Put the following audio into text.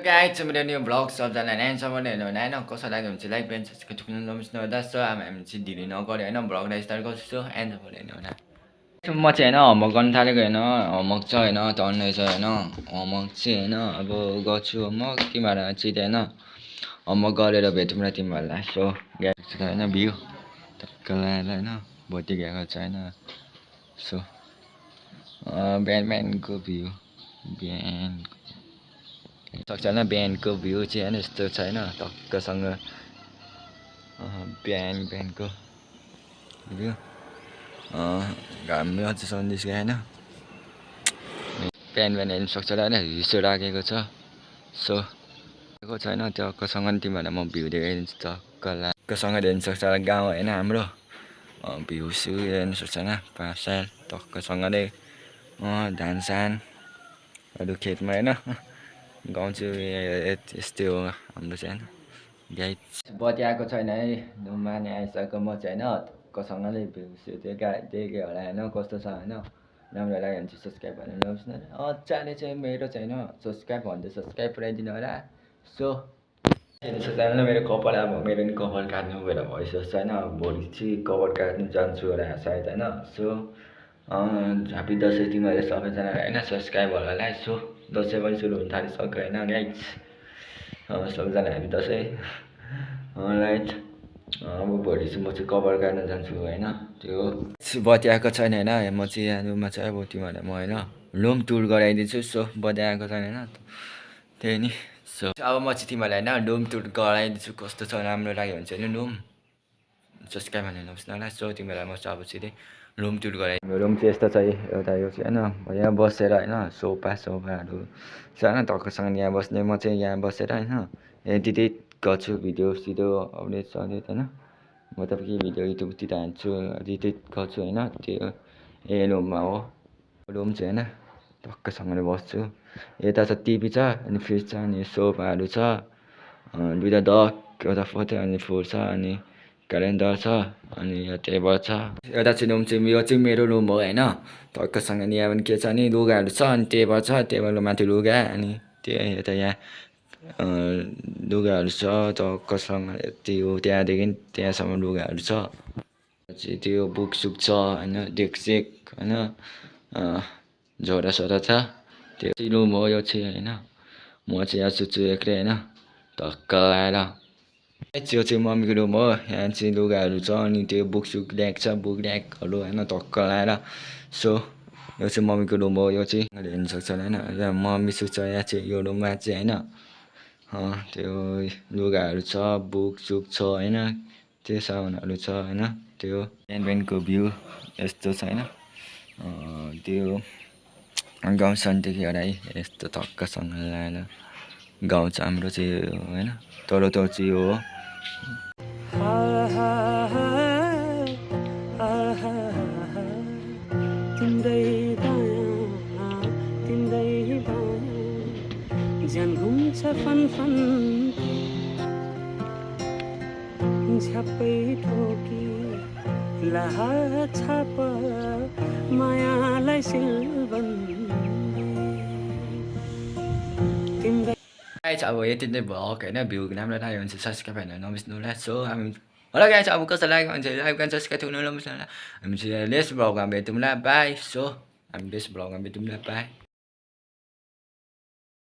Guys मेरो new vlog सबजना नयाँसम्म हेर्नु भने होइन कसो लाग्यो भने चाहिँ लाइक एन्ड सब्सक्राइब ठुक्नु नबिर्सनु होला। सो हामी चाहिँ ढिलो नगऱ्यो होइन भ्लगलाई स्टार्ट गर्छु एन्डसम्म हेर्नु होला। म चाहिँ होइन होमवर्क गर्न थालेको होइन होमवर्क छ होइन टर्न रहेछ होइन होमवर्क चाहिँ होइन अब गर्छु होमवर्क तिमीहरूलाई चाहिँ होइन होमवर्क गरेर भेटौँ न तिमीहरूलाई। सो गाइस होइन भ्यू टक्क लगाएर होइन भोलि गएको छ होइन। सो बिहानको भ्यू सक्छ होइन बिहानको भ्यू चाहिँ होइन यस्तो छ होइन टक्कसँग बिहानको भ्यू घाम अझसम्म निस्क्यो होइन बिहान हेर्नु सक्छ होला होइन रिसो राखेको छ। सो दिएको छ होइन टक्कसँग तिमीहरूलाई म भ्यू देखाइदिन्छु टक्कसँग हेर्नु सक्छ होला गाउँ होइन हाम्रो भ्यू स्यू हेर्नु सक्छ होइन पासार टक्कसँगले धान सानहरू खेतमा होइन गाउँ चाहिँ यस्तै हो हाम्रो चाहिँ होइन गाई बत्ती आएको छैन है नुनमा नि आइसकेको म चाहिँ होइन टक्कसँगले भ्यू देखेँ होला होइन कस्तो छ होइन राम्रो लाग्यो भने चाहिँ सब्सक्राइब गर्नु नबिर्सनु अचाले चाहिँ मेरो चाहिँ होइन सब्सक्राइब भन्दै सब्सक्राइब पुऱ्याइदिनु होला। सो हेर्नु मेरो कपाल अब मेरो नि कपाल काट्नु गएर भइसक्छ होइन भोलि चाहिँ कपाल काट्नु जान्छु होला सायद होइन। सो ह्याप्पी दसैँ तिमीहरूले सबैजनालाई होइन सब्सक्राइब होला। सो दसैँ पनि सुरु हुन थालिसक्यो होइन गाइस सबैजना ह्याप्पी दसैँ राइट। अब भोलि चाहिँ म चाहिँ कपाल काट्न जान्छु होइन त्यो बत्ती आएको छैन होइन म चाहिँ यहाँ रुममा चाहिँ अब तिमीहरूलाई म होइन रुम टुर गराइदिन्छु। सो बत्ती आएको छैन होइन त्यही नि। सो अब म चाहिँ तिमीहरूलाई होइन रुम टुर गराइदिन्छु कस्तो छ राम्रो लाग्यो भने चाहिँ रुम सब्सक्राइब हाल्नु नबिर्सनु होला। सो तिमीहरूलाई म चाहिँ अब सिधै रुम टुर गराइदिनु रुम चाहिँ यस्तो छ एउटा यो चाहिँ होइन यहाँ बसेर होइन सोफाहरू छ होइन टक्कसँग यहाँ बस्ने म चाहिँ यहाँ बसेर होइन एडिट गर्छु भिडियो सिडियो अपडेट सडेट होइन मतलब कि भिडियो युट्युबतिर हाल्छु एडिट गर्छु होइन त्यो ए रुममा हो रुम चाहिँ होइन टक्कसँगले बस्छु यता छ टिभी छ अनि फ्रिज छ अनि सोफाहरू छ दुइटा डग एउटा फोटो अनि फुल छ अनि क्यालेन्डर छ अनि यो टेबल छ एउटा चाहिँ रुम चाहिँ यो चाहिँ मेरो रुम हो होइन टक्कसँग यहाँ पनि के छ नि लुगाहरू छ अनि टेबल छ टेबलको माथि लुगा अनि त्यही यता यहाँ लुगाहरू छ टक्कसँग त्यो त्यहाँदेखि त्यहाँसम्म लुगाहरू छ चाहिँ त्यो बुक सुक छ होइन डेकसेक होइन झोडासोडा छ त्यो चाहिँ रुम हो यो चाहिँ होइन म चाहिँ यहाँ सुत्छु एक्लै होइन टक्क लगाएर यो चाहिँ मम्मीको रुम हो यहाँ चाहिँ लुगाहरू छ अनि त्यो बुक सुक ऱ्याक छ बुक ऱ्याकहरू होइन टक्क लगाएर। सो यो चाहिँ मम्मीको रुम हो यो चाहिँ हेर्नु सक्छ होइन यहाँ मम्मी सुत्छ यहाँ चाहिँ यो रुममा चाहिँ होइन त्यो लुगाहरू छ बुक सुक छ होइन त्यो सामानहरू छ होइन त्यो बिहानको भ्यू यस्तो छ होइन त्यो गाउँ सन्देखि एउटा है यस्तो टक्कसँग लगाएर गाउँ चाहिँ हाम्रो चाहिँ होइन तर चाहिँ हो ज्यान घुम्छ फन झ्याप्पै ठोकी लाहा छाप मायालाई सिल्बन गाइस अब यति नै भ्लग होइन भ्यू राम्रो लाग्यो भने चाहिँ सब्सक्राइब हाल्नु नबिर्सनु होला। सो हामी होला गाइस अब कस्तो लाग्यो भने चाहिँ लाइक एन्ड सब्सक्राइब हुनु नबिर्सनु होला। हामी चाहिँ नेक्स्ट भ्लगमा भेटौँ ल बाई। सो हामी नेक्स्ट भ्लगमा भेटौँ ल बाई।